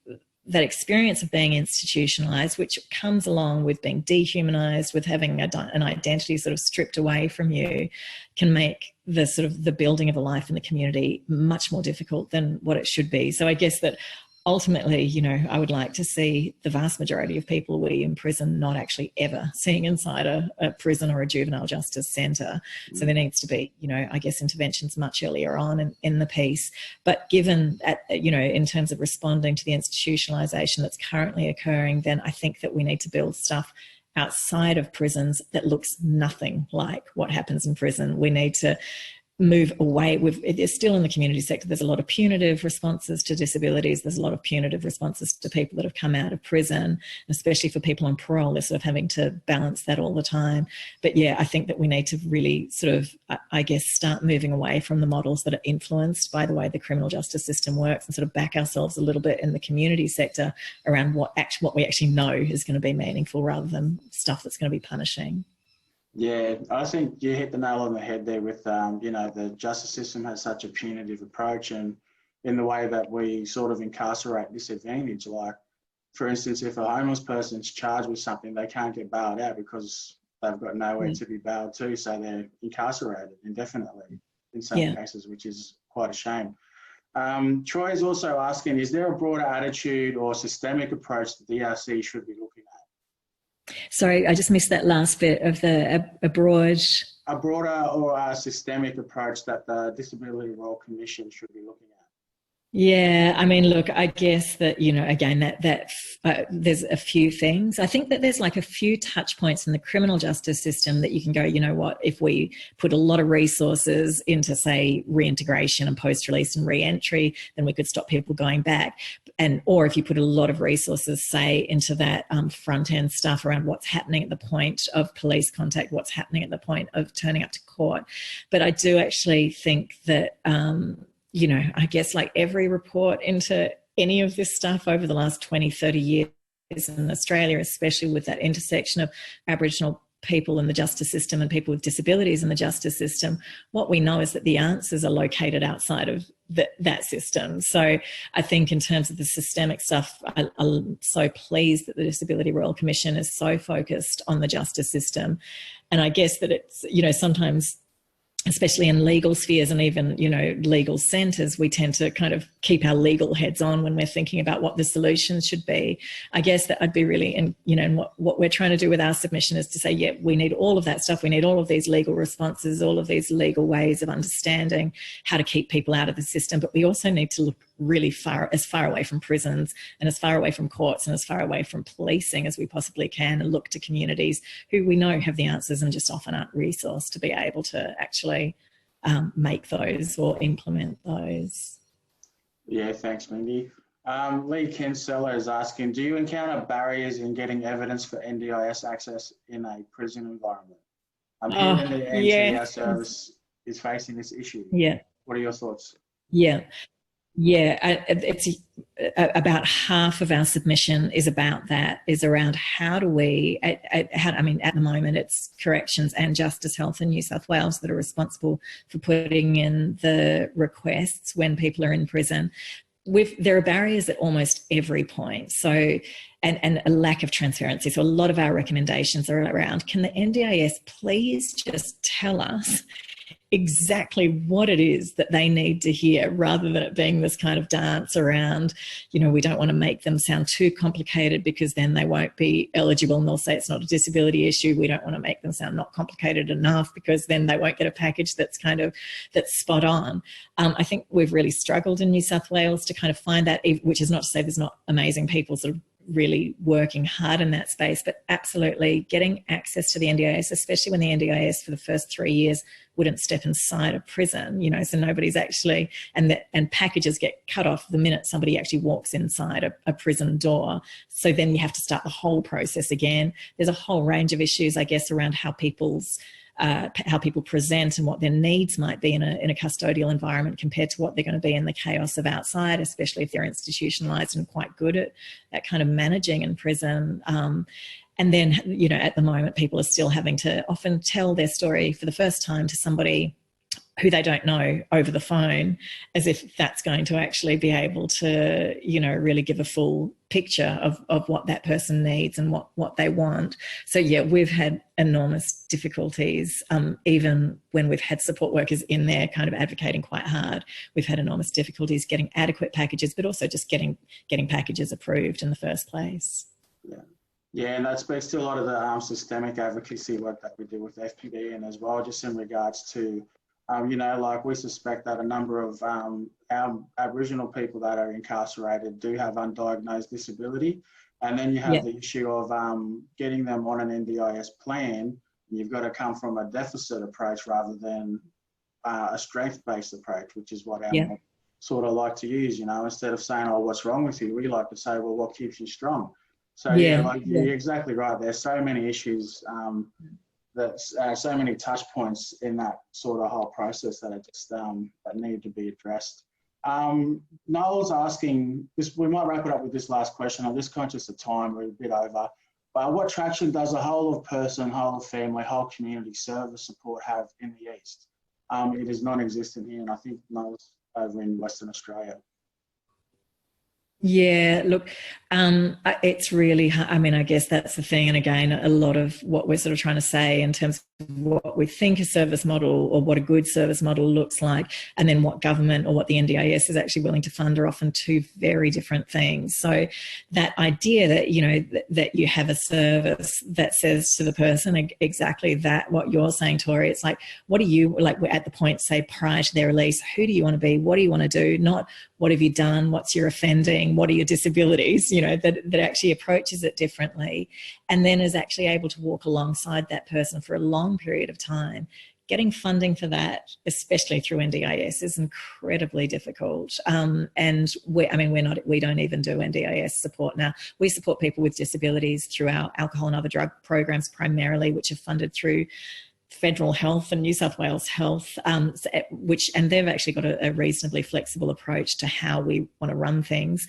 that experience of being institutionalized, which comes along with being dehumanized, with having an identity sort of stripped away from you, can make the sort of the building of a life in the community much more difficult than what it should be. So I guess that ultimately, you know, I would like to see the vast majority of people we imprison not actually ever seeing inside a prison or a juvenile justice centre. So there needs to be, you know, I guess interventions much earlier on in the piece. But given, you know, in terms of responding to the institutionalisation that's currently occurring, then I think that we need to build stuff outside of prisons that looks nothing like what happens in prison. We need to move away. It's still in the community sector. There's a lot of punitive responses to disabilities. There's a lot of punitive responses to people that have come out of prison, especially for people on parole. They're sort of having to balance that all the time. But yeah, I think that we need to really sort of, I guess, start moving away from the models that are influenced by the way the criminal justice system works and sort of back ourselves a little bit in the community sector around what we actually know is going to be meaningful rather than stuff that's going to be punishing. Yeah, I think you hit the nail on the head there with, you know, the justice system has such a punitive approach, and in the way that we sort of incarcerate disadvantage. Like, for instance, if a homeless person's charged with something, they can't get bailed out because they've got nowhere to be bailed to, so they're incarcerated indefinitely in some cases, which is quite a shame. Troy is also asking, is there a broader attitude or systemic approach that the DRC should be looking at? Sorry, I just missed that last bit of a broader or a systemic approach that the Disability Royal Commission should be looking at. Yeah, I mean, look, I guess that, you know, again, that there's a few things. I think that there's like a few touch points in the criminal justice system that you can go, you know what, if we put a lot of resources into, say, reintegration and post-release and re-entry, then we could stop people going back. Or if you put a lot of resources, say, into that front end stuff around what's happening at the point of police contact, what's happening at the point of turning up to court. But I do actually think that, you know, I guess like every report into any of this stuff over the last 20, 30 years in Australia, especially with that intersection of Aboriginal people in the justice system and people with disabilities in the justice system, what we know is that the answers are located outside of that system. So I think in terms of the systemic stuff, I'm so pleased that the Disability Royal Commission is so focused on the justice system. And I guess that it's, you know, sometimes, especially in legal spheres and even, you know, legal centres, we tend to kind of keep our legal heads on when we're thinking about what the solutions should be. I guess that I'd be really, and you know, and what we're trying to do with our submission is to say, yeah, we need all of that stuff. We need all of these legal responses, all of these legal ways of understanding how to keep people out of the system. But we also need to look really far away from prisons and as far away from courts and as far away from policing as we possibly can, and look to communities who we know have the answers and just often aren't resourced to be able to actually make those or implement those. Yeah, thanks, Mindy. Lee Kinsella is asking, do you encounter barriers in getting evidence for NDIS access in a prison environment? I'm hearing the NCR service is facing this issue. Yeah. What are your thoughts? Yeah. Yeah, it's about half of our submission is about that, is around how do we, I mean, at the moment it's Corrections and Justice Health in New South Wales that are responsible for putting in the requests when people are in prison. There are barriers at almost every point. So, and a lack of transparency. So a lot of our recommendations are around, can the NDIS please just tell us exactly what it is that they need to hear, rather than it being this kind of dance around, you know, we don't want to make them sound too complicated because then they won't be eligible and they'll say it's not a disability issue. We don't want to make them sound not complicated enough because then they won't get a package that's spot on. I think we've really struggled in New South Wales to kind of find that, which is not to say there's not amazing people sort of really working hard in that space, but absolutely getting access to the NDIS, especially when the NDIS for the first 3 years wouldn't step inside a prison, you know, so nobody's actually, and packages get cut off the minute somebody actually walks inside a prison door. So then you have to start the whole process again. There's a whole range of issues, I guess, around how people present and what their needs might be in a custodial environment compared to what they're going to be in the chaos of outside, especially if they're institutionalized and quite good at that kind of managing in prison. And then, you know, at the moment, people are still having to often tell their story for the first time to somebody who they don't know over the phone, as if that's going to actually be able to, you know, really give a full picture of what that person needs and what they want. So yeah, we've had enormous difficulties, even when we've had support workers in there kind of advocating quite hard. We've had enormous difficulties getting adequate packages, but also just getting packages approved in the first place. Yeah, and that speaks to a lot of the systemic advocacy work that we do with FPD, and as well, just in regards to, you know, like we suspect that a number of our Aboriginal people that are incarcerated do have undiagnosed disability. And then you have the issue of getting them on an NDIS plan. You've got to come from a deficit approach rather than a strength-based approach, which is what our sort of like to use, you know, instead of saying, oh, what's wrong with you? We like to say, well, what keeps you strong? So you're exactly right. There's so many issues, so many touch points in that sort of whole process that are just that need to be addressed. Noel's asking this. We might wrap it up with this last question. I'm just conscious of time. We're a bit over. But what traction does a whole of person, whole of family, whole community service support have in the East? It is non-existent here, and I think Noel's over in Western Australia. Yeah, look, it's really hard. I mean, I guess that's the thing. And again, a lot of what we're sort of trying to say in terms of what we think a service model or what a good service model looks like, and then what government or what the NDIS is actually willing to fund are often two very different things. So that idea that, you know, that you have a service that says to the person exactly that, what you're saying, Tori, it's like, what do you, like we're at the point, say, prior to their release, who do you want to be? What do you want to do? Not what have you done? What's your offending? What are your disabilities? You know, that actually approaches it differently, and then is actually able to walk alongside that person for a long period of time. Getting funding for that, especially through NDIS, is incredibly difficult. And we don't even do NDIS support now. We support people with disabilities through our alcohol and other drug programs primarily, which are funded through Federal Health and New South Wales Health, and they've actually got a reasonably flexible approach to how we want to run things.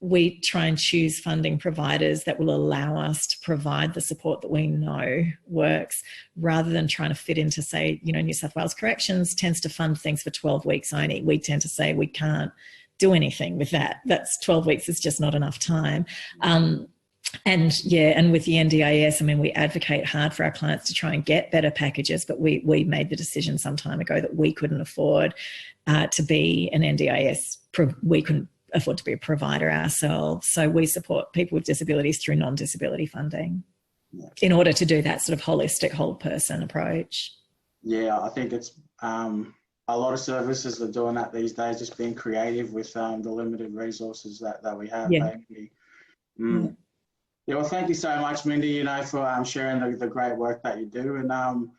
We try and choose funding providers that will allow us to provide the support that we know works, rather than trying to fit into, say, you know, New South Wales Corrections tends to fund things for 12 weeks only. We tend to say we can't do anything with that. That's 12 weeks is just not enough time. And with the NDIS, I mean, we advocate hard for our clients to try and get better packages, but we made the decision some time ago that we couldn't afford to be an NDIS. We couldn't afford to be a provider ourselves. So we support people with disabilities through non-disability funding in order to do that sort of holistic, whole person approach. Yeah, I think it's a lot of services are doing that these days, just being creative with the limited resources that we have. Yeah, well, thank you so much, Mindy, you know, for sharing the great work that you do. And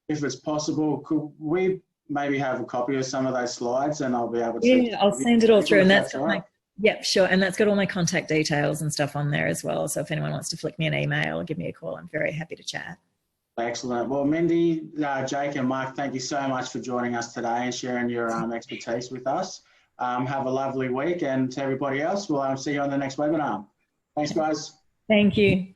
if it's possible, could we maybe have a copy of some of those slides, and I'll be able to... Yeah, I'll send it all through, and that's got my... Yep, sure. And that's got all my contact details and stuff on there as well. So if anyone wants to flick me an email or give me a call, I'm very happy to chat. Excellent. Well, Mindy, Jake and Mike, thank you so much for joining us today and sharing your expertise with us. Have a lovely week, and to everybody else, we'll see you on the next webinar. Thanks, guys. Thank you.